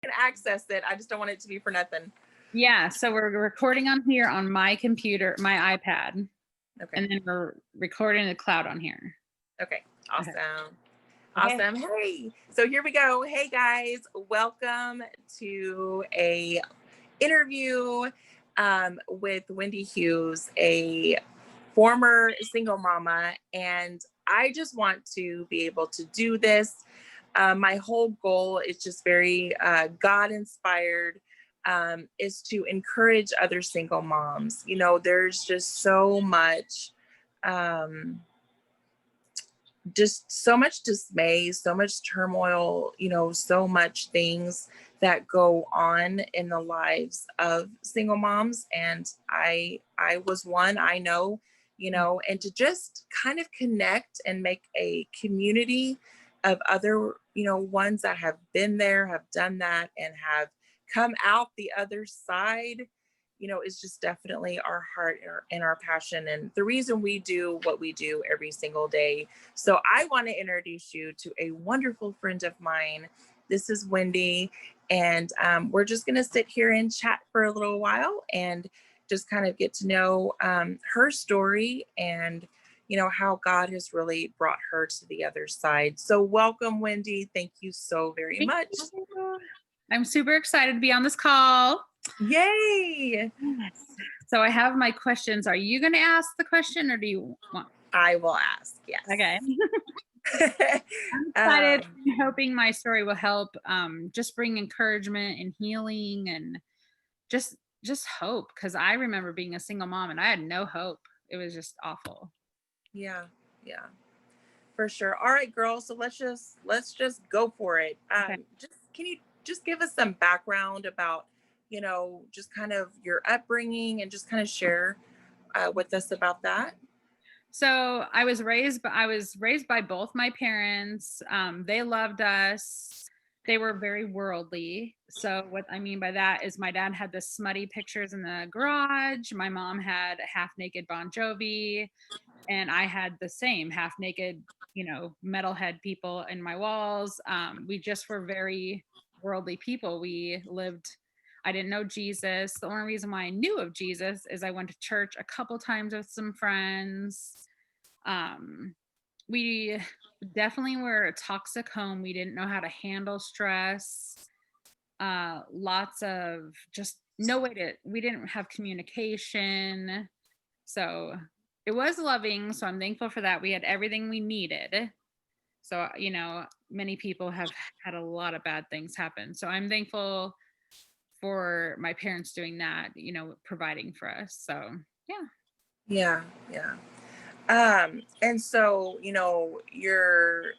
can access it. I just don't want it to be for nothing. Yeah, so we're recording on here on my computer, my iPad, Okay. and then we're recording the cloud on here. Okay. Okay. Awesome. Okay. Awesome. Hey, so here we go. Hey guys, welcome to a interview with Wendy Hughes, a former single mama, and I just want to be able to do this. My whole goal is just very God inspired. Is to encourage other single moms. You know, there's just so much um, just so much dismay, so much turmoil, you know, so much things that go on in the lives of single moms. And I was one, I know, you know, and to just kind of connect and make a community of other, you know, ones that have been there, have done that, and have come out the other side, you know, is just definitely our heart and our passion and the reason we do what we do every single day. So I want to introduce you to a wonderful friend of mine. This is Wendy, and we're just going to sit here and chat for a little while and just kind of get to know her story and, you know, how God has really brought her to the other side. So welcome, Wendy. Thank you so very Thank much. you. I'm super excited to be on this call. Yay! Yes. So I have my questions. Are you going to ask the question or do you want? I will ask. Yes. Okay. I'm excited um, and hoping my story will help just bring encouragement and healing and just just hope because I remember being a single mom and I had no hope. It was just awful. yeah, yeah. For sure. All right, girls. So let's just go for it. Okay. Just can you just give us some background about, you know, just kind of your upbringing and just kind of share with us about that? So I was raised by both my parents. They loved us. They were very worldly. So what I mean by that is my dad had the smutty pictures in the garage. My mom had half naked Bon Jovi, and I had the same half naked, metalhead people in my walls. We just were very worldly people. We lived. I didn't know Jesus. The only reason why I knew of Jesus is I went to church a couple times with some friends. We definitely were a toxic home. We didn't know how to handle stress. Lots of just no way to, we didn't have communication. So it was loving. So I'm thankful for that. We had everything we needed. So, many people have had a lot of bad things happen. So I'm thankful for my parents doing that, providing for us. So, yeah. Yeah, yeah. And so, you know, you're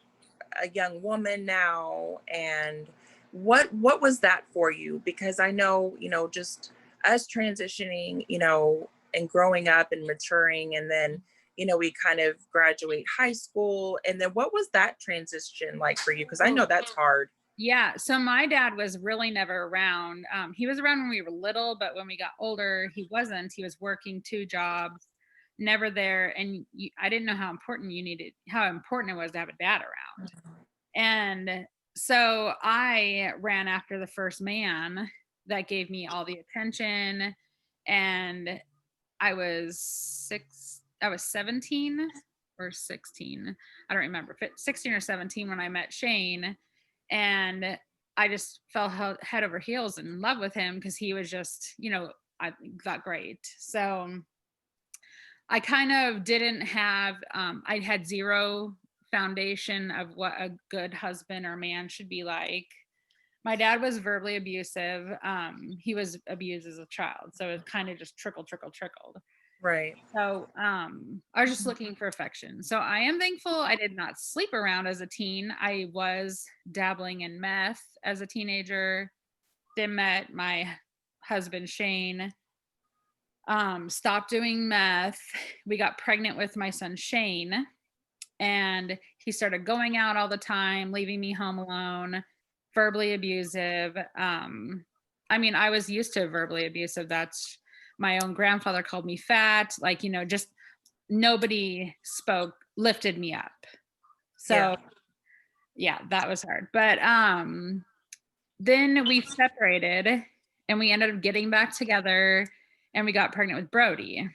a young woman now, and what was that for you? Because I know, you know, just us transitioning, you know, and growing up and maturing, and then, you know, we kind of graduate high school, and then what was that transition like for you? Because I know that's hard. Yeah. So my dad was really never around. He was around when we were little, but when we got older, he wasn't. He was working two jobs, never there. And I didn't know how important it was to have a dad around. And so I ran after the first man that gave me all the attention. And I was 17 or 16. I don't remember, 16 or 17 when I met Shane. And I just fell head over heels in love with him because he was just, I thought great. So I kind of didn't have, I had zero foundation of what a good husband or man should be like. My dad was verbally abusive. He was abused as a child. So it kind of just trickled. Right. So I was just looking for affection. So I am thankful I did not sleep around as a teen. I was dabbling in meth as a teenager. Then met my husband Shane. Stopped doing meth. We got pregnant with my son Shane, and he started going out all the time, leaving me home alone, verbally abusive. I mean, I was used to verbally abusive. That's my own grandfather called me fat, like, just nobody lifted me up. Yeah. So yeah, that was hard. But then we separated and we ended up getting back together and we got pregnant with Brody.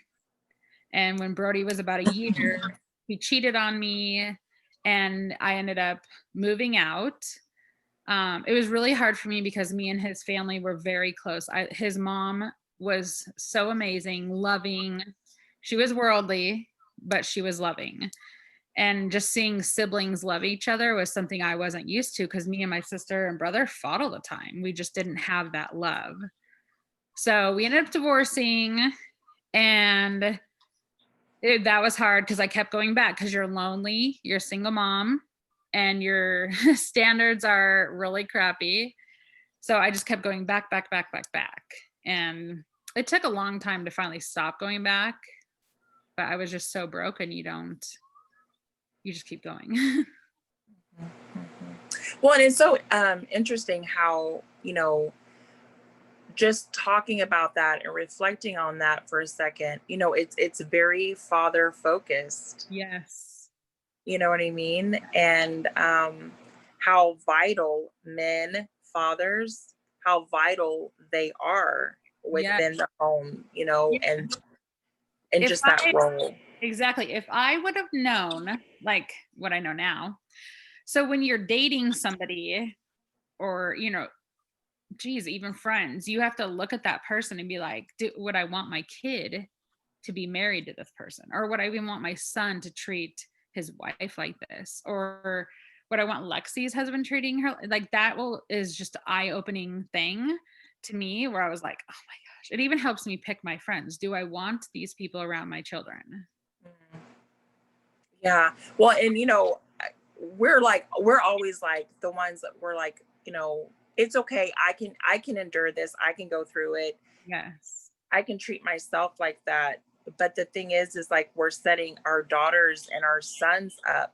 And when Brody was about a year, he cheated on me and I ended up moving out. It was really hard for me because me and his family were very close. His mom was so amazing, loving. She was worldly, but she was loving. And just seeing siblings love each other was something I wasn't used to because me and my sister and brother fought all the time. We just didn't have that love. So we ended up divorcing, and that was hard because I kept going back because you're lonely, you're a single mom, and your standards are really crappy. So I just kept going back, back, back, back, back. And it took a long time to finally stop going back, but I was just so broken. You just keep going. Well, and it's so interesting how, just talking about that and reflecting on that for a second, it's very father focused. Yes. You know what I mean? And how vital men, fathers, how vital they are Yeah. within the home, Yeah. and If just that role. exactly. If I would have known like what I know now. So when you're dating somebody or, geez, even friends, you have to look at that person and be like, would I want my kid to be married to this person? Or would I even want my son to treat his wife like this? Or would I want Lexi's husband treating her like that? Is just an eye-opening thing to me where I was like, oh my gosh, it even helps me pick my friends. Do I want these people around my children? Mhm. Yeah. Well, and we're always like the ones that we're like, it's okay. I can endure this. I can go through it. Yes. I can treat myself like that. But the thing is like we're setting our daughters and our sons up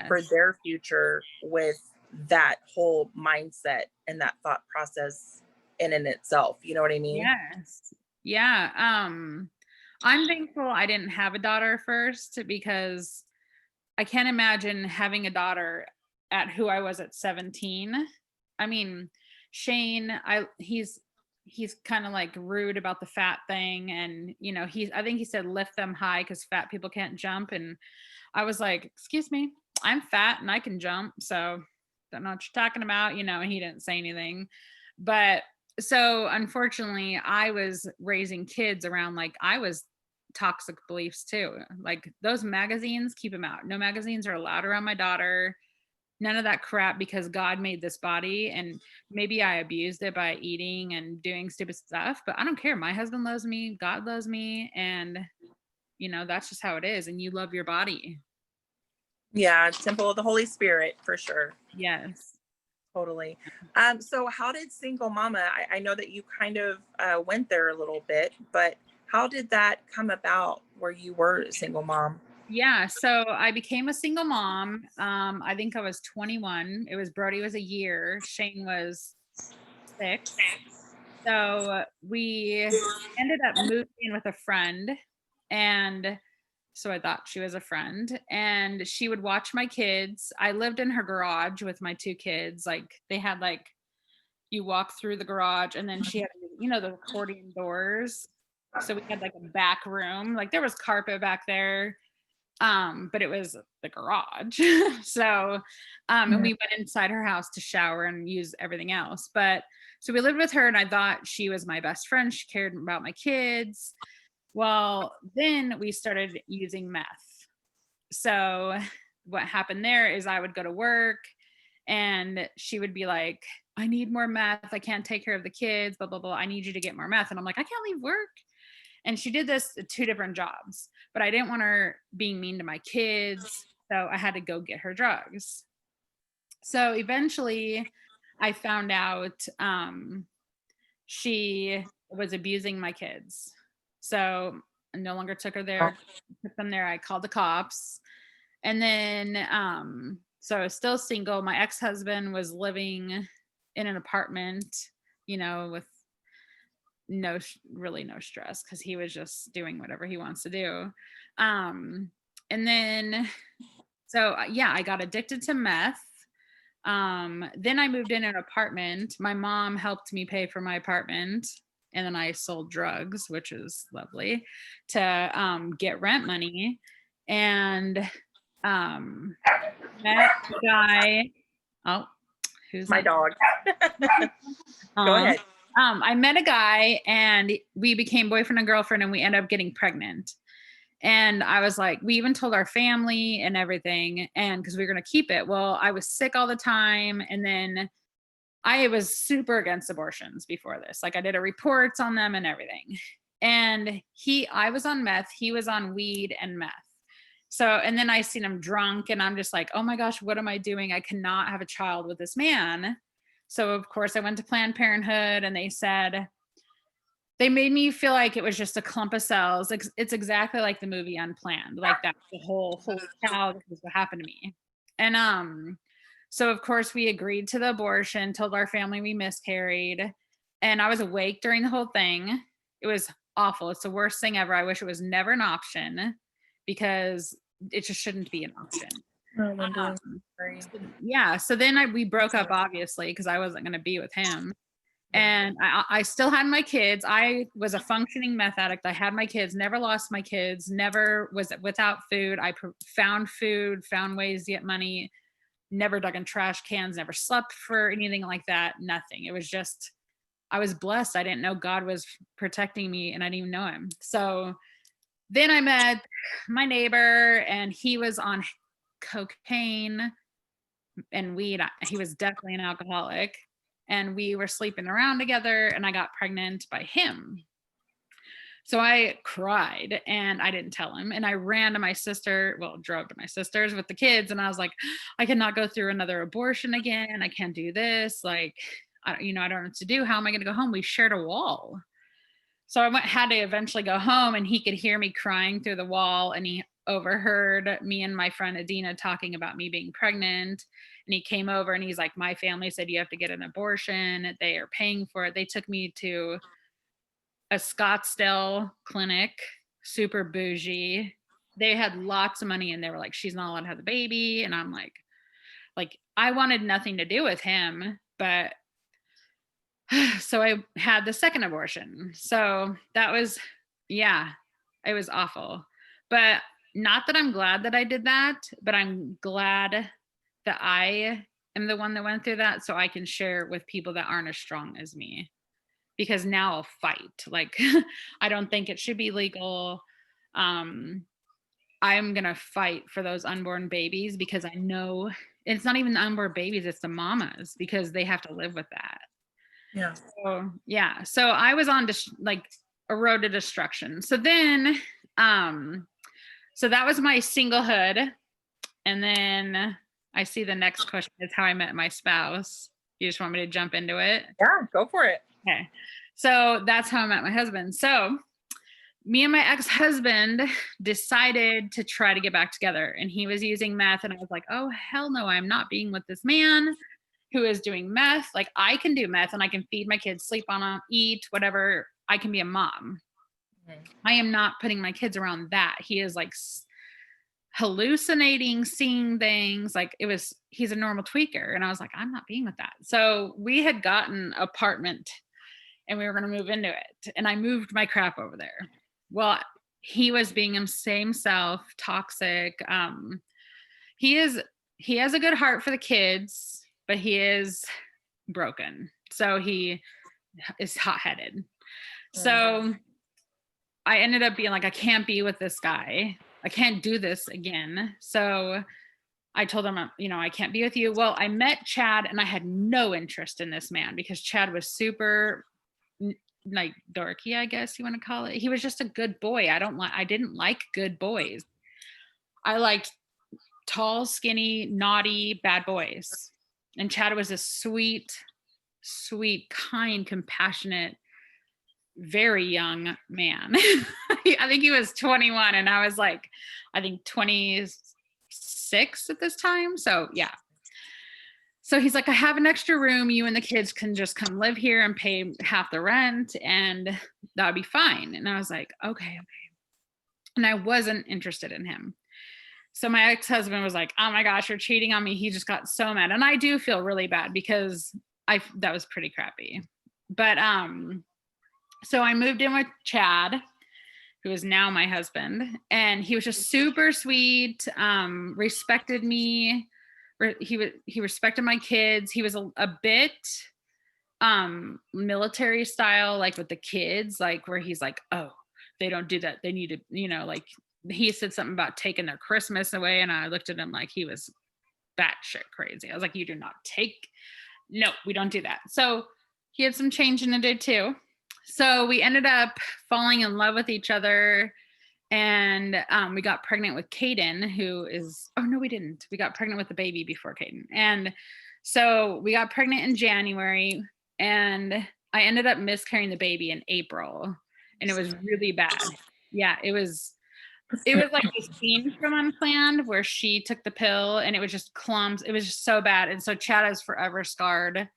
for Yes. their future with that whole mindset and that thought process in itself. You know what I mean? Yes. Yeah. I'm thankful I didn't have a daughter first because I can't imagine having a daughter at who I was at 17. I mean, Shane, he's kind of like rude about the fat thing, and I think he said lift them high because fat people can't jump, and I was like, excuse me, I'm fat and I can jump, so don't know what you're talking about, and he didn't say anything. But so unfortunately, I was raising kids around like I was toxic beliefs too. Like those magazines, keep them out. No magazines are allowed around my daughter. None of that crap because God made this body and maybe I abused it by eating and doing stupid stuff, but I don't care. My husband loves me, God loves me, and that's just how it is. And you love your body. Yeah, temple of the Holy Spirit for sure. Yes. Totally. So how did single mama, I know that you kind of went there a little bit, but how did that come about where you were a single mom? Yeah, so I became a single mom. I think I was 21. Brody was a year, Shane was 6. So we ended up moving in with a friend, and so I thought she was a friend, and she would watch my kids. I lived in her garage with my 2 kids. Like they had like you walk through the garage and then she had the accordion doors. So we had like a back room. Like there was carpet back there. But it was the garage. So and we went inside her house to shower and use everything else. But so we lived with her and I thought she was my best friend. She cared about my kids. Well, then we started using meth. So what happened there is I would go to work and she would be like, I need more meth. I can't take care of the kids, blah, blah, blah. I need you to get more meth. And I'm like, I can't leave work. And she did this at 2 different jobs, but I didn't want her being mean to my kids. So I had to go get her drugs. So eventually I found out she was abusing my kids. So I no longer took her there, took them there. I called the cops. And then, so I was still single. My ex-husband was living in an apartment, with really no stress because he was just doing whatever he wants to do. And then, so yeah, I got addicted to meth. Then I moved in an apartment. My mom helped me pay for my apartment. And then I sold drugs, which is lovely, to get rent money. And met a guy. Oh, who's My that? dog. Go Um, ahead. I met a guy and we became boyfriend and girlfriend and we ended up getting pregnant. And I was like, we even told our family and everything, and because we were going to keep it. Well, I was sick all the time. And then I was super against abortions before this. Like I did a reports on them and everything. And I was on meth, he was on weed and meth. So, and then I seen him drunk and I'm just like, oh my gosh, what am I doing? I cannot have a child with this man. So of course I went to Planned Parenthood and they made me feel like it was just a clump of cells. It's exactly like the movie Unplanned, like that the whole holy cow, this is what happened to me. And so of course we agreed to the abortion, told our family we miscarried, and I was awake during the whole thing. It was awful. It's the worst thing ever. I wish it was never an option because it just shouldn't be an option. Oh, Linda, I'm Um, sorry. yeah. So then we broke up, obviously, because I wasn't going to be with him. And I still had my kids. I was a functioning meth addict. I had my kids, never lost my kids, never was without food. I found food, found ways to get money, never dug in trash cans, never slept for anything like that. Nothing. It was just, I was blessed. I didn't know God was protecting me and I didn't even know him. So then I met my neighbor and he was on cocaine and weed. He was definitely an alcoholic. And we were sleeping around together and I got pregnant by him. So I cried and I didn't tell him. And I ran to my sister, drove to my sister's with the kids. And I was like, I cannot go through another abortion again. I can't do this. Like, I don't know what to do. How am I going to go home? We shared a wall. So I had to eventually go home and he could hear me crying through the wall and he overheard me and my friend Adina talking about me being pregnant. And he came over and he's like, my family said you have to get an abortion. They are paying for it. They took me to a Scottsdale clinic, super bougie. They had lots of money and they were like, she's not allowed to have the baby. And I'm like, I wanted nothing to do with him, but so I had the second abortion. So that was, yeah, it was awful. But not that I'm glad that I did that, but I'm glad that I am the one that went through that so I can share with people that aren't as strong as me. Because now I'll fight. Like, I don't think it should be legal. I'm going to fight for those unborn babies because I know it's not even the unborn babies, it's the mamas because they have to live with that. Yeah. So, yeah. So I was on a road to destruction. So then, so that was my singlehood. And then I see the next question is how I met my spouse. You just want me to jump into it? Yeah, go for it. Okay. So that's how I met my husband. So me and my ex-husband decided to try to get back together and he was using meth and I was like, oh, hell no, I'm not being with this man who is doing meth. Like I can do meth and I can feed my kids, sleep on them, eat, whatever. I can be a mom. Mm-hmm. I am not putting my kids around that. He is like hallucinating, seeing things like he's a normal tweaker. And I was like, I'm not being with that. So we had gotten an apartment and we were going to move into it. And I moved my crap over there. Well, he was being his same self, toxic. He has a good heart for the kids, but he is broken. So he is hot-headed. So I ended up being like, I can't be with this guy. I can't do this again. So I told him, I can't be with you. Well, I met Chad and I had no interest in this man because Chad was super like dorky, I guess you want to call it. He was just a good boy. I didn't like good boys. I liked tall, skinny, naughty, bad boys. And Chad was a sweet, kind, compassionate, very young man. I think he was 21 and I was like, I think 26 at this time. So yeah. So he's like, I have an extra room. You and the kids can just come live here and pay half the rent and that would be fine. And I was like, okay. And I wasn't interested in him. So my ex-husband was like, "Oh my gosh, you're cheating on me." He just got so mad. And I do feel really bad because that was pretty crappy. But so I moved in with Chad, who is now my husband, and he was just super sweet, respected me. He respected my kids. He was a bit military style, like with the kids, like where he's like, "Oh, they don't do that. They need to, like." He said something about taking their Christmas away, and I looked at him like he was batshit crazy. I was like, no, we don't do that. So he had some changing to do too. So we ended up falling in love with each other, and we got pregnant with Caden, oh no, we didn't. We got pregnant with the baby before Caden. And so we got pregnant in January, and I ended up miscarrying the baby in April, and it was really bad. Yeah, it was like a scene from Unplanned where she took the pill and it was just clumps. It was just so bad. And so Chad is forever scarred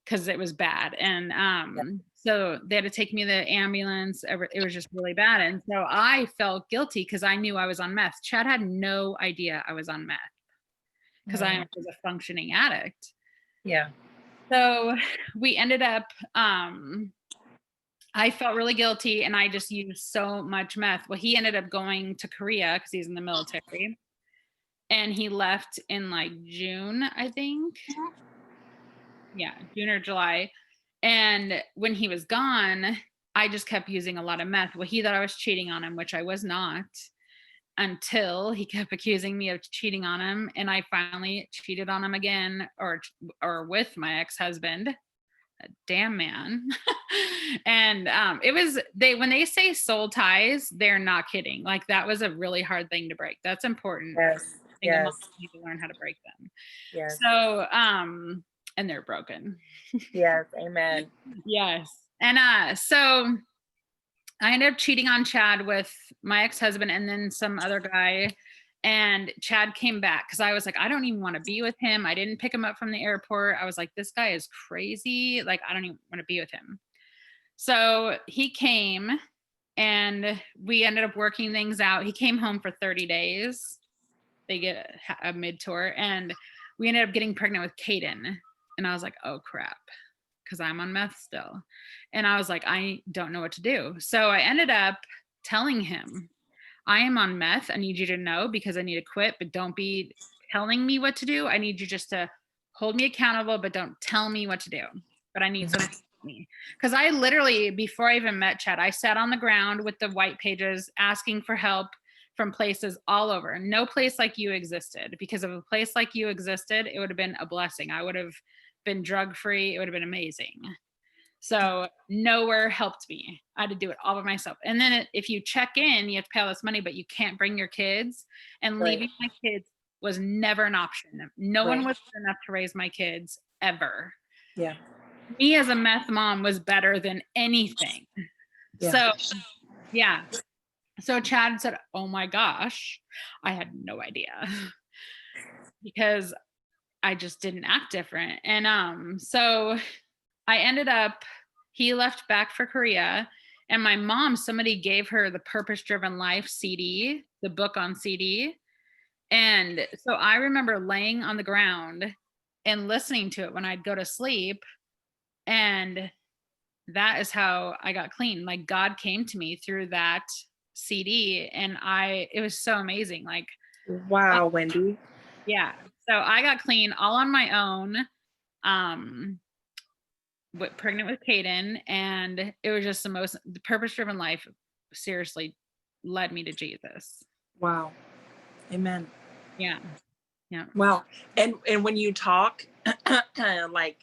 because it was bad. And so they had to take me to the ambulance. It was just really bad. And so I felt guilty because I knew I was on meth. Chad had no idea I was on meth because I was a functioning addict. Yeah. So we ended up, I felt really guilty and I just used so much meth. Well, he ended up going to Korea because he's in the military. And he left in like June, I think. Yeah, June or July. And when he was gone, I just kept using a lot of meth. Well, he thought I was cheating on him, which I was not, until he kept accusing me of cheating on him. And I finally cheated on him again, or with my ex-husband. Damn man. And it was when they say soul ties, they're not kidding. Like that was a really hard thing to break. That's important. Yes. Single Yes. moms need to learn how to break them. Yes. So and they're broken. Yes. Amen. Yes. And so I ended up cheating on Chad with my ex-husband and then some other guy. And Chad came back because I was like, I don't even want to be with him. I didn't pick him up from the airport. I was like, this guy is crazy. Like, I don't even want to be with him. So he came and we ended up working things out. He came home for 30 days. They get a mid-tour and we ended up getting pregnant with Caden. And I was like, oh crap, because I'm on meth still. And I was like, I don't know what to do. So I ended up telling him, I am on meth. I need you to know because I need to quit, but don't be telling me what to do. I need you just to hold me accountable, but don't tell me what to do. But I need someone to help me. Because I literally, before I even met Chad, I sat on the ground with the white pages asking for help from places all over. No place like you existed. Because if a place like you existed, it would have been a blessing. I would have been drug-free. It would have been amazing. So nowhere helped me. I had to do it all by myself. And then if you check in, you have to pay all this money, but you can't bring your kids. And leaving my kids was never an option. No one was good enough to raise my kids ever. Yeah. Me as a meth mom was better than anything. Yeah. So yeah. So Chad said, oh my gosh, I had no idea because I just didn't act different. And so I ended up, he left back for Korea, and my mom, somebody gave her the Purpose Driven Life CD, the book on CD. And so I remember laying on the ground and listening to it when I'd go to sleep. And that is how I got clean. Like God came to me through that CD, and it was so amazing. Like, wow, Wendy. Yeah. So I got clean all on my own. Pregnant with Caden, and it was just the purpose-driven life seriously led me to Jesus. Wow. Amen. Yeah. Yeah. Wow. And when you talk, like,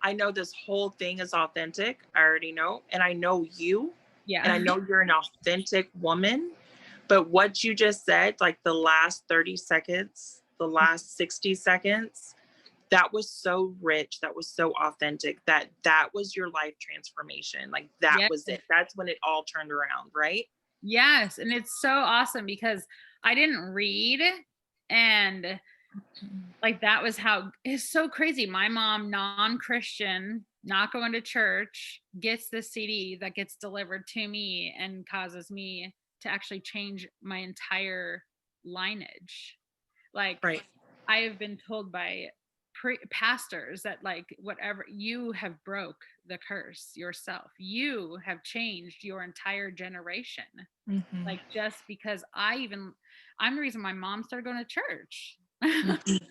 I know this whole thing is authentic. I already know. And I know you. Yeah. And I know you're an authentic woman. But what you just said, like the last 30 seconds, the last 60 seconds, that was so rich. That was so authentic. That was your life transformation. Like that was it. That's when it all turned around, right? Yes. And it's so awesome because I didn't read, and like that was how it's so crazy. My mom, non-Christian, not going to church, gets the CD that gets delivered to me and causes me to actually change my entire lineage. Like, Right. I have been told by pastors that, like, whatever, you have broke the curse yourself. You have changed your entire generation. Mhm. Like, just because I'm the reason my mom started going to church. Mhm.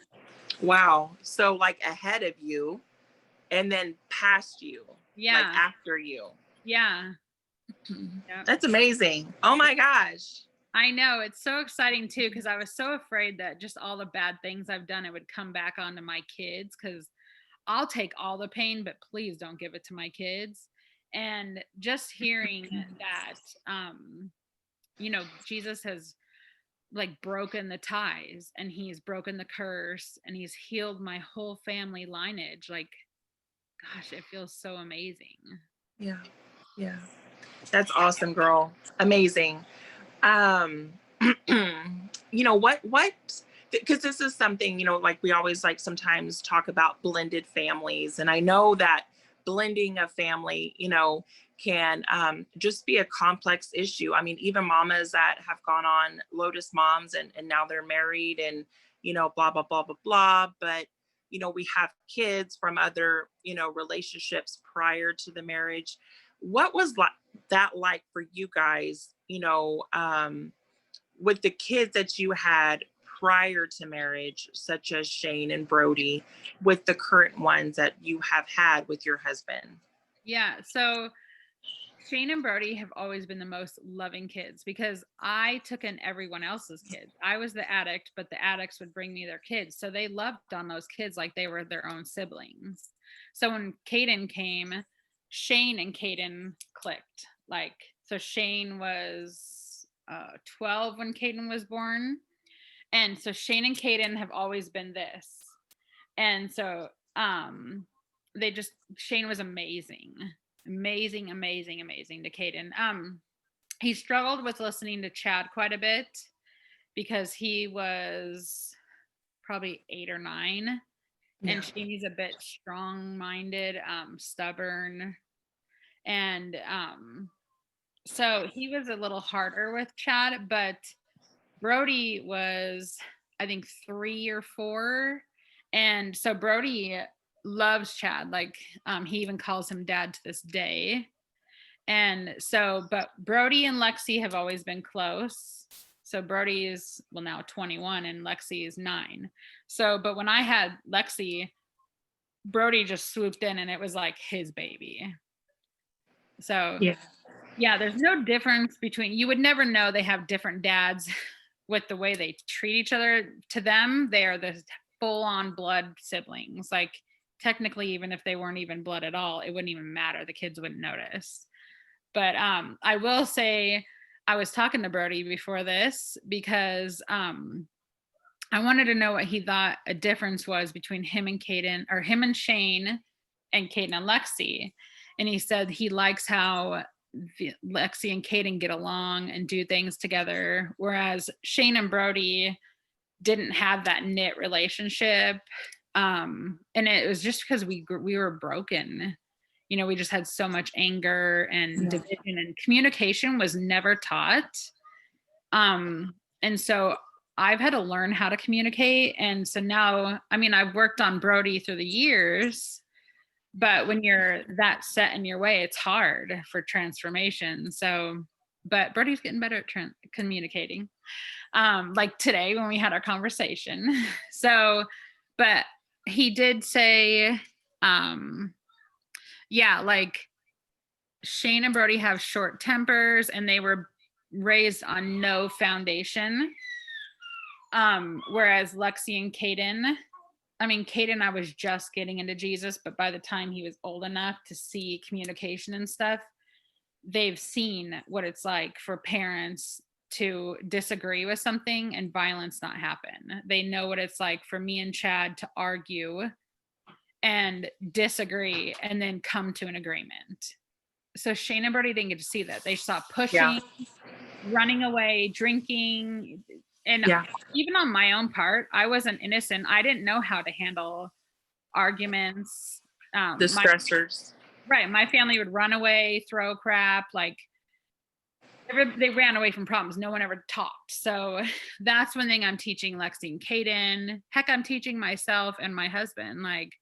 Wow. So like ahead of you and then past you, like Yeah. after you. Yeah. Mhm. Yeah. That's amazing. Oh my gosh. I know, it's so exciting too, because I was so afraid that just all the bad things I've done, it would come back onto my kids, because I'll take all the pain, but please don't give it to my kids. And just hearing that, Jesus has, like, broken the ties, and he's broken the curse, and he's healed my whole family lineage. Like, gosh, it feels so amazing. Yeah. Yeah. That's awesome, girl. Amazing. Um what because this is something, like we always like sometimes talk about blended families, and I know that blending a family, can just be a complex issue. I mean, even mamas that have gone on Lotus Moms and now they're married and blah blah blah blah blah, but we have kids from other relationships prior to the marriage. What was that like for you guys, with the kids that you had prior to marriage, such as Shane and Brody, with the current ones that you have had with your husband? Yeah. So Shane and Brody have always been the most loving kids, because I took in everyone else's kids. I was the addict, but the addicts would bring me their kids. So they loved on those kids like they were their own siblings. So when Caden came, Shane and Caden clicked. Like, so Shane was 12 when Caden was born. And so Shane and Caden have always been this. And so Shane was amazing, amazing to Caden. He struggled with listening to Chad quite a bit, because he was probably 8 or 9, Yeah. and Shane's a bit strong-minded, stubborn, and so he was a little harder with Chad. But Brody was, I think, 3 or 4. And so Brody loves Chad. Like, he even calls him dad to this day. And so, but Brody and Lexi have always been close. So Brody is, well, now 21 and Lexi is 9. So, but when I had Lexi, Brody just swooped in and it was like his baby. So, Yeah. yeah, there's no difference between, you would never know they have different dads with the way they treat each other. To them, they are the full on blood siblings. Like, technically, even if they weren't even blood at all, it wouldn't even matter. The kids wouldn't notice. But I will say, I was talking to Brody before this, because I wanted to know what he thought a difference was between him and Caden, or him and Shane and Caden and Lexi. And he said he likes how Lexi and Caden get along and do things together, whereas Shane and Brody didn't have that knit relationship. And it was just because we were broken. We just had so much anger and division, and communication was never taught. And so I've had to learn how to communicate. And so now, I mean, I've worked on Brody through the years, but when you're that set in your way, it's hard for transformation. So, but Brody's getting better at communicating. Like today when we had our conversation. So, but he did say, yeah, like Shane and Brody have short tempers, and they were raised on no foundation. Whereas Lexi and Caden, I mean, Caden, I was just getting into Jesus, but by the time he was old enough to see communication and stuff, they've seen what it's like for parents to disagree with something and violence not happen. They know what it's like for me and Chad to argue and disagree and then come to an agreement. So Shane and Brody didn't get to see that. They saw pushing, running away, drinking. And even on my own part, I wasn't innocent. I didn't know how to handle arguments. The stressors. My family would run away, throw crap. Like, they ran away from problems. No one ever talked. So that's one thing I'm teaching Lexi and Kaden. Heck, I'm teaching myself and my husband. Like,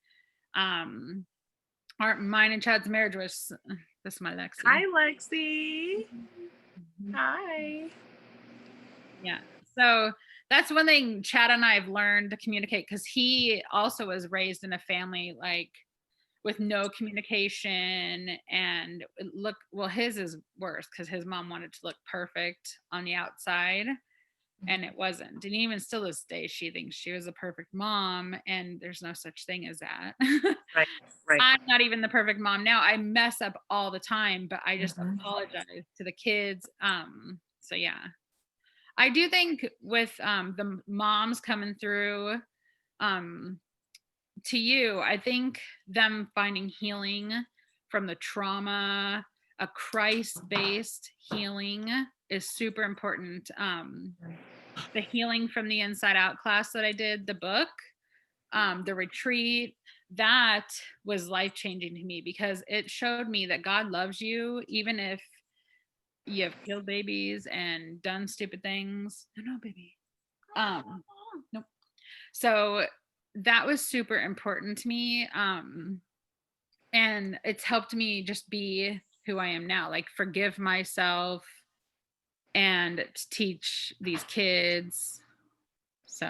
mine and Chad's marriage was this is my Lexi. Hi, Lexi. Hi. Yeah. So that's one thing Chad and I have learned to communicate, because he also was raised in a family like with no communication, and his is worse because his mom wanted to look perfect on the outside, and it wasn't. And even still this day, she thinks she was a perfect mom, and there's no such thing as that. Right. Right. I'm not even the perfect mom now. I mess up all the time, but I just Mhm. apologize to the kids. So yeah. I do think with the moms coming through to you, I think them finding healing from the trauma, a Christ-based healing is super important. The Healing from the Inside Out class that I did, the book, the retreat, that was life-changing to me, because it showed me that God loves you even if you have killed babies and done stupid things. No, baby. Nope. So that was super important to me. And it's helped me just be who I am now, like forgive myself and teach these kids. So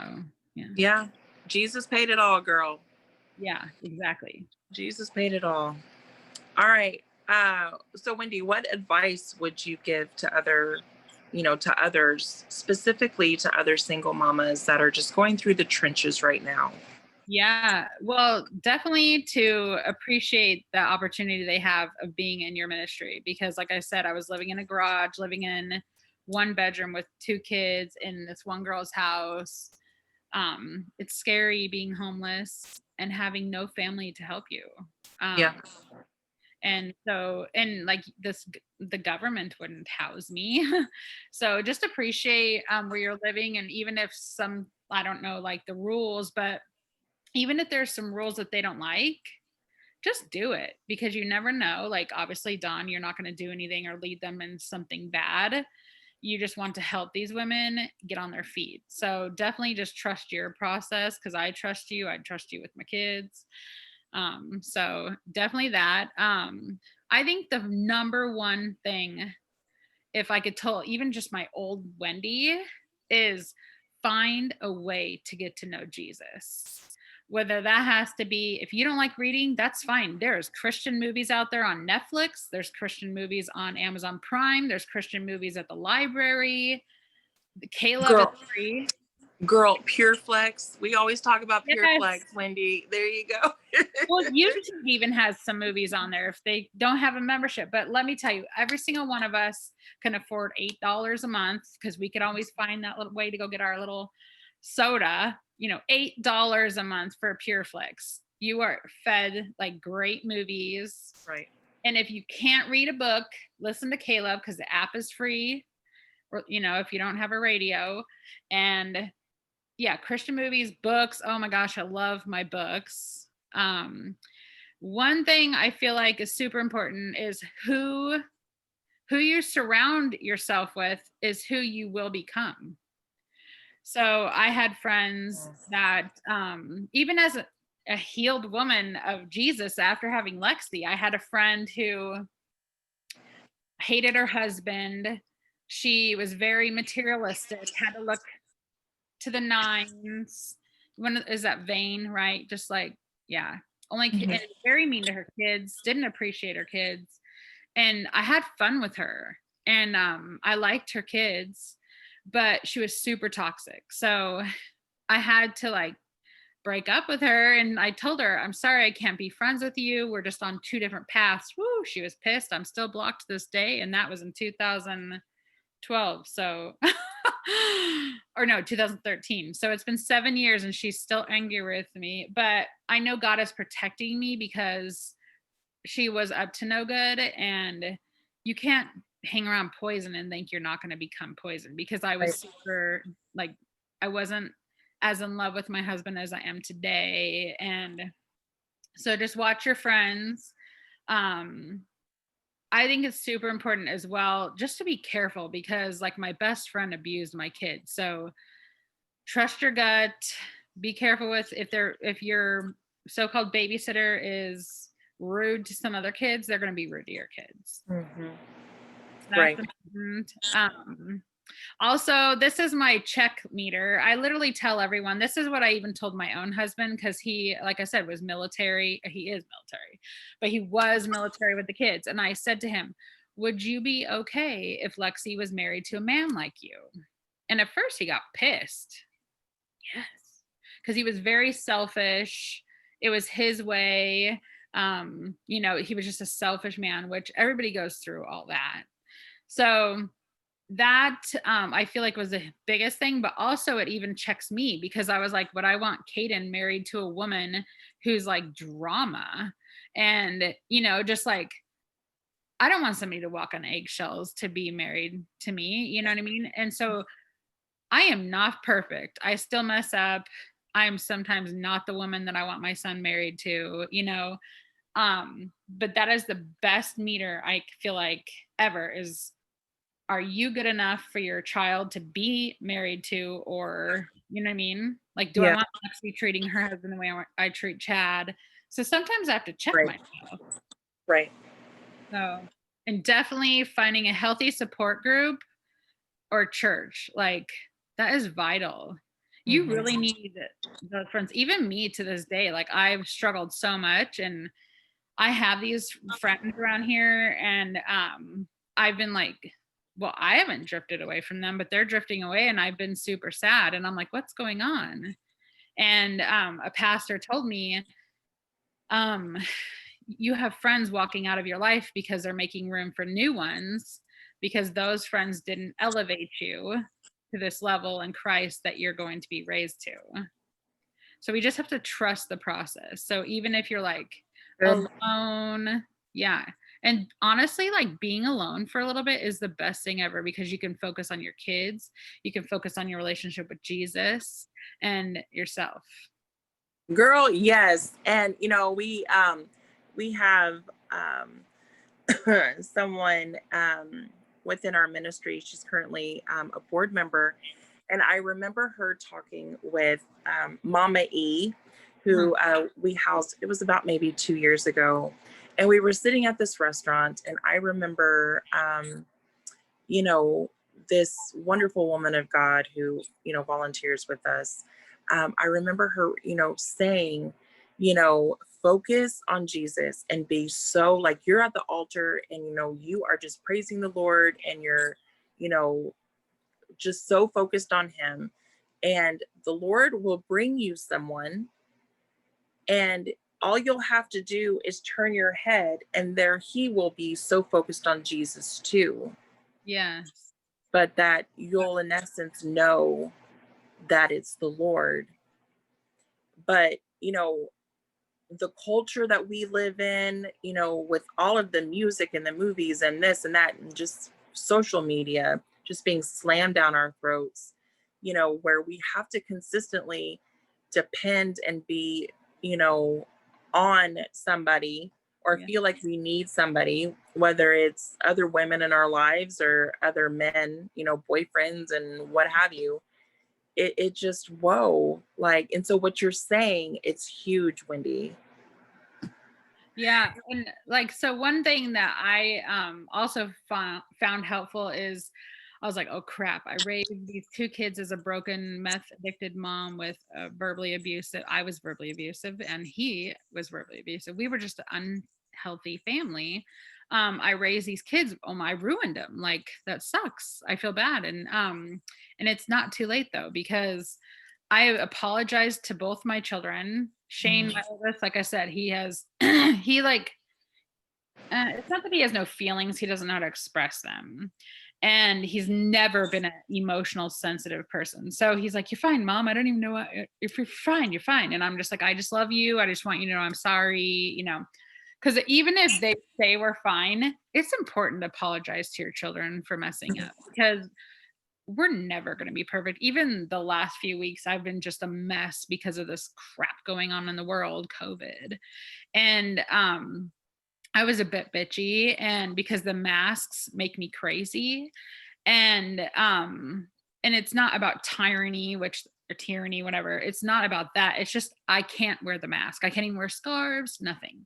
yeah. Yeah. Jesus paid it all, girl. Yeah, exactly. Jesus paid it all. All right. So Wendy, what advice would you give to to others, specifically to other single mamas that are just going through the trenches right now? Yeah, well, definitely to appreciate the opportunity they have of being in your ministry, because like I said, I was living in a garage, living in one bedroom with two kids in this one girl's house. It's scary being homeless and having no family to help you. Yeah. And so, and like the government wouldn't house me. So just appreciate where you're living. And even if I don't know, like the rules, but even if there's some rules that they don't like, just do it, because you never know. Like obviously, Dawn, you're not going to do anything or lead them in something bad. You just want to help these women get on their feet. So definitely just trust your process, because I trust you. I trust you with my kids. So definitely that. I think the number one thing, if I could tell even just my old Wendy, is find a way to get to know Jesus. Whether that has to be, if you don't like reading, that's fine. There's Christian movies out there on Netflix. There's Christian movies on Amazon Prime. There's Christian movies at the library. The K-Love is free. Girl, Pure Flex. We always talk about Pure Yes. Flex, Wendy. There you go. Well, YouTube even has some movies on there if they don't have a membership. But let me tell you, every single one of us can afford $8 a month, because we could always find that little way to go get our little soda. $8 a month for PureFlix. You are fed like great movies. Right. And if you can't read a book, listen to Caleb, because the app is free. Or, if you don't have a radio. And yeah, Christian movies, books. Oh my gosh, I love my books. One thing I feel like is super important is who you surround yourself with is who you will become. So I had friends that even as a healed woman of Jesus after having Lexi, I had a friend who hated her husband. She was very materialistic, had to look to the nines. Is that vain, right? Just like, yeah, only and very mean to her kids, didn't appreciate her kids. And I had fun with her, and I liked her kids, but she was super toxic. So I had to like break up with her, and I told her, I'm sorry, I can't be friends with you. We're just on two different paths. Woo, she was pissed. I'm still blocked to this day, and that was in 2012. So or no, 2013. So it's been 7 years and she's still angry with me, but I know God is protecting me, because she was up to no good, and you can't hang around poison and think you're not going to become poison, because I was super like, I wasn't as in love with my husband as I am today. And so just watch your friends. I think it's super important as well just to be careful because like my best friend abused my kids. So trust your gut. Be careful with if your so-called babysitter is rude to some other kids, they're going to be rude to your kids. Hmm. That's Right. important. Also, this is my check meter. I literally tell everyone this is what I even told my own husband because he, like I said, was military. He is military, but he was military with the kids. And I said to him, would you be okay if Lexi was married to a man like you? And at first he got pissed. Yes. Because he was very selfish. It was his way. He was just a selfish man, which everybody goes through all that. So that I feel like was the biggest thing, but also it even checks me because I was like, would I want Caden married to a woman who's like drama? And, just like, I don't want somebody to walk on eggshells to be married to me. You know what I mean? And so I am not perfect. I still mess up. I'm sometimes not the woman that I want my son married to. But that is the best meter I feel like ever is, are you good enough for your child to be married to, or you know what I mean? Like, do I Yeah. want Lexi treating her husband the way I treat Chad? So sometimes I have to check Right. myself. Right. So, and definitely finding a healthy support group or church, like that is vital. You Hmm. really need the friends. Even me to this day, like I've struggled so much, and I have these friends around here, and I've been like, well, I haven't drifted away from them, but they're drifting away, and I've been super sad. And I'm like, what's going on? And a pastor told me, um, you have friends walking out of your life because they're making room for new ones, because those friends didn't elevate you to this level in Christ that you're going to be raised to. So we just have to trust the process. So even if you're like Good. alone, yeah. And honestly, like being alone for a little bit is the best thing ever because you can focus on your kids, you can focus on your relationship with Jesus and yourself. Girl, yes. And we have someone within our ministry. She's currently a board member. And I remember her talking with Mama E, Mhm. who we housed, it was about maybe 2 years ago. And we were sitting at this restaurant. And I remember, you know, this wonderful woman of God who, volunteers with us. I remember her, saying, focus on Jesus and be so like you're at the altar and, you are just praising the Lord and you're, you know, just so focused on Him. And the Lord will bring you someone, and all you'll have to do is turn your head, and there He will be so focused on Jesus too, Yes. but that you'll in essence know that it's the Lord. But the culture that we live in, with all of the music and the movies and this and that and just social media just being slammed down our throats, where we have to consistently depend and be, you know on somebody, or Yeah. feel like we need somebody, whether it's other women in our lives or other men, boyfriends and what have you. It just, whoa, like, and so what you're saying, it's huge, Wendy. Yeah, and like so one thing that I also found helpful is I was like, "Oh crap, I raised these two kids as a broken meth addicted mom with verbally abusive. I was verbally abusive and he was verbally abusive. We were just an unhealthy family. I raised these kids. Oh my, I ruined them. Like that sucks. I feel bad and it's not too late though because I apologized to both my children. Shane, my oldest, like I said, he has he like it's not that he has no feelings, he doesn't know how to express them. And he's never been an emotional sensitive person. So he's like, "You're fine, mom. I don't even know if you're fine, you're fine." And I'm just like, "I just love you. I just want you to know I'm sorry." Because even if they say we're fine, it's important to apologize to your children for messing up because we're never going to be perfect. Even the last few weeks, I've been just a mess because of this crap going on in the world, COVID. And I was a bit bitchy, and because the masks make me crazy, and it's not about tyranny, which or tyranny, whatever. It's not about that. It's just I can't wear the mask. I can't even wear scarves, nothing.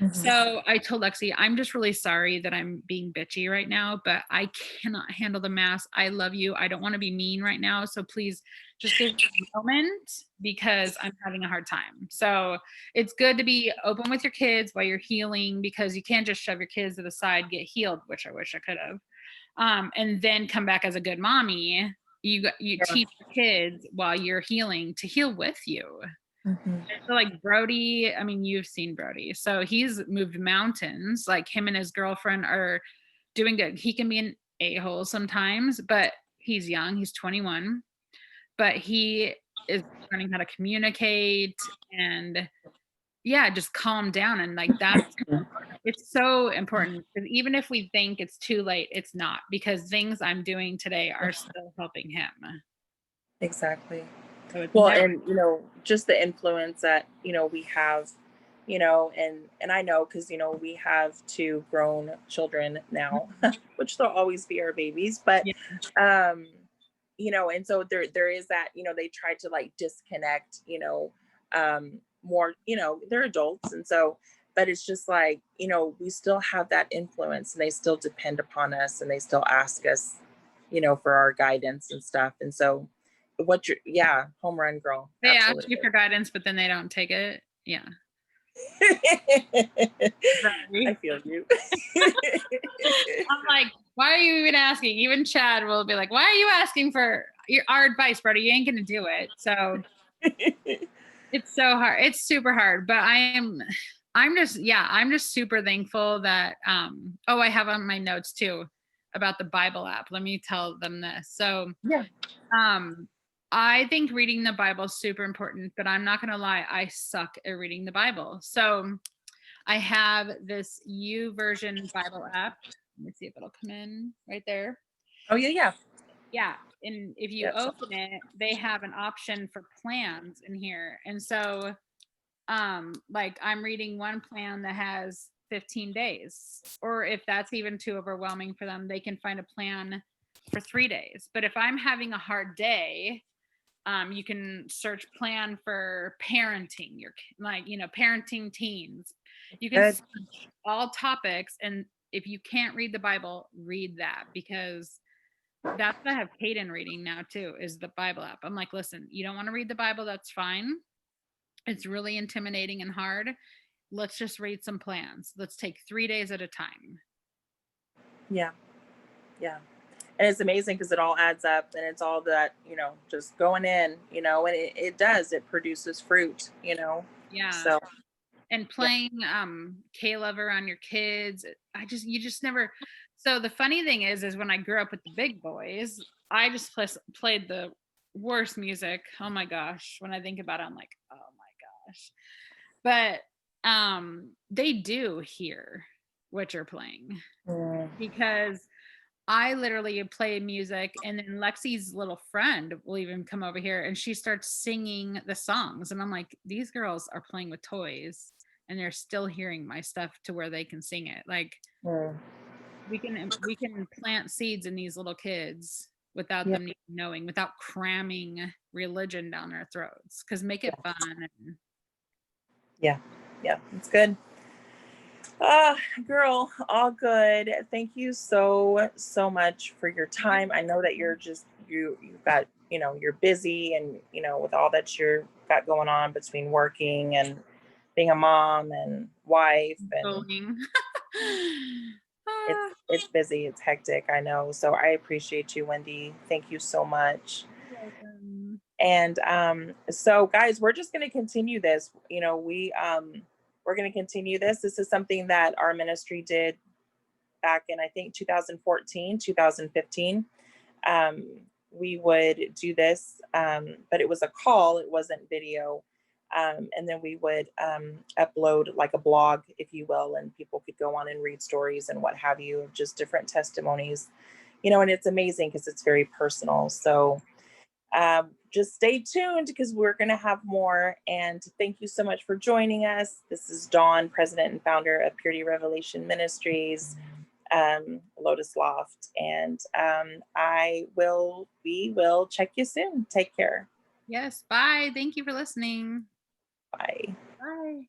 Mhm. So I told Lexi, I'm just really sorry that I'm being bitchy right now, but I cannot handle the mask. I love you. I don't want to be mean right now. So please just give me a moment because I'm having a hard time. So it's good to be open with your kids while you're healing, because you can't just shove your kids to the side, get healed, which I wish I could have. And then come back as a good mommy. You Yeah. teach your kids while you're healing to heal with you. Mhm. So like Brody, I mean, you've seen Brody. So he's moved mountains. Like him and his girlfriend are doing good. He can be an a-hole sometimes, but he's young. He's 21. But he is learning how to communicate and yeah, just calm down. And like that's it's so important, because even if we think it's too late, it's not, because things I'm doing today are still helping him. Exactly. So it's Well, never and just the influence that we have, and I know because we have two grown children now, which they'll always be our babies, but yeah, um, and so there is that they try to like disconnect, more, they're adults, and so. But it's just like, we still have that influence and they still depend upon us and they still ask us, for our guidance and stuff. And so, yeah, home run girl, they ask absolutely. you for guidance, but then they don't take it. Yeah. I Sorry. feel you. I'm like, why are you even asking? Even Chad will be like, why are you asking for our advice, brother? You ain't gonna do it. So it's so hard. It's super hard. But I'm just super thankful that oh, I have on my notes too about the Bible app. Let me tell them this. So Yeah. um I think reading the Bible is super important, but I'm not gonna lie, I suck at reading the Bible. So I have this YouVersion Bible app. Let me see if it'll come in right there. Oh yeah, yeah. Yeah. And if you Yes. open it, they have an option for plans in here. And so like I'm reading one plan that has 15 days, or if that's even too overwhelming for them, they can find a plan for 3 days. But if I'm having a hard day, you can search plan for parenting your like parenting teens. You can Good. search all topics, and if you can't read the Bible, read that, because that's what I have Kaden reading now too, is the Bible app. I'm like, listen, you don't want to read the Bible, that's fine. It's really intimidating and hard. Let's just read some plans. Let's take 3 days at a time. Yeah. Yeah. And it's amazing because it all adds up and it's all that, just going in, and it does, it produces fruit. Yeah. So And yeah. playing K-Lover on your kids. You just never. So the funny thing is when I grew up with the big boys, I just played the worst music. Oh my gosh. When I think about it, I'm like, oh my gosh. But they do hear what you're playing, Mm. because I literally play music, and then Lexi's little friend will even come over here and she starts singing the songs. And I'm like, these girls are playing with toys and they're still hearing my stuff to where they can sing it. Like Mm. we can plant seeds in these little kids without Yeah. them knowing, without cramming religion down their throats. Because make it fun. And Yeah. Yeah. It's good. Ah, girl, all good. Thank you so much for your time. I know that you're just you've got, you're busy and, with all that you're got going on between working and being a mom and wife, and going. it's Ah, it's busy, it's hectic, I know. So I appreciate you, Wendy. Thank you so much. you're welcome. And so guys, we're just going to continue this. We're going to continue this. This is something that our ministry did back in, I think, 2014, 2015. Um, we would do this, but it was a call, it wasn't video. And then we would upload like a blog, if you will, and people could go on and read stories and what have you, of just different testimonies, and it's amazing because it's very personal. So just stay tuned because we're going to have more. And thank you so much for joining us. This is Dawn, president and founder of Purity Revelation Ministries, Lotus Loft. And we will check you soon. Take care. Yes. Bye. Thank you for listening. Bye. Bye.